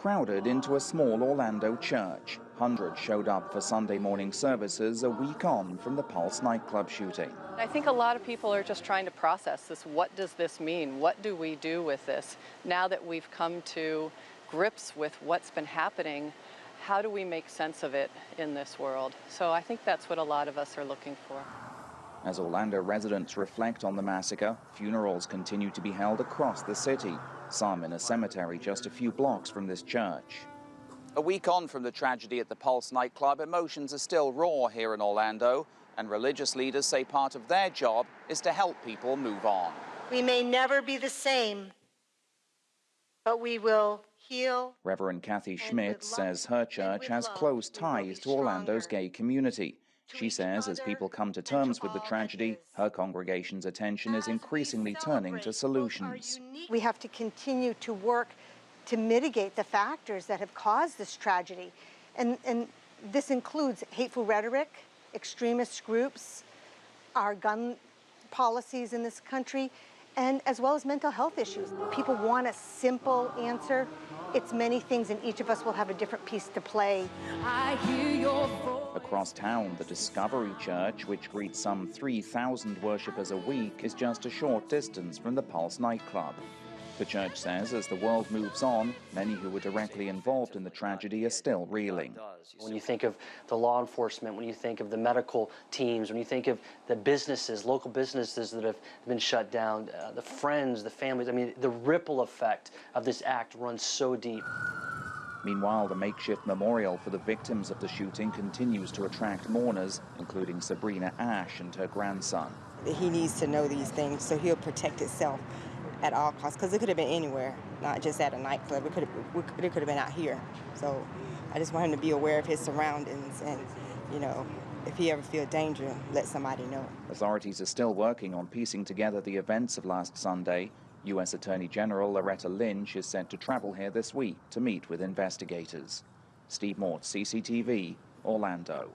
crowded into a small Orlando church. Hundreds showed up for Sunday morning services a week on from the Pulse nightclub shooting. I think a lot of people are just trying to process this. What does this mean? What do we do with this? Now that we've come to grips with what's been happening, how do we make sense of it in this world? So I think that's what a lot of us are looking for. As Orlando residents reflect on the massacre, funerals continue to be held across the city, some in a cemetery just a few blocks from this church. A week on from the tragedy at the Pulse nightclub, emotions are still raw here in Orlando, and religious leaders say part of their job is to help people move on. We may never be the same, but we will heal. Reverend Kathy Schmidt says her church has close ties to Orlando's gay community. She says as people come to terms with the tragedy, her congregation's attention is increasingly turning to solutions. We have to continue to work to mitigate the factors that have caused this tragedy. And this includes hateful rhetoric, extremist groups, our gun policies in this country, and as well as mental health issues. People want a simple answer. It's many things, and each of us will have a different piece to play. I hear your voice. Across town, the Discovery Church, which greets some 3,000 worshippers a week, is just a short distance from the Pulse nightclub. The church says as the world moves on, many who were directly involved in the tragedy are still reeling. When you think of the law enforcement, when you think of the medical teams, when you think of the businesses, local businesses that have been shut down, the friends, the families, I mean, the ripple effect of this act runs so deep. Meanwhile, the makeshift memorial for the victims of the shooting continues to attract mourners, including Sabrina Ash and her grandson. He needs to know these things so he'll protect himself at all costs, because it could have been anywhere, not just at a nightclub. It could have been out here. So I just want him to be aware of his surroundings and, you know, if he ever feels danger, let somebody know. Authorities are still working on piecing together the events of last Sunday. U.S. Attorney General Loretta Lynch is set to travel here this week to meet with investigators. Steve Mort, CCTV, Orlando.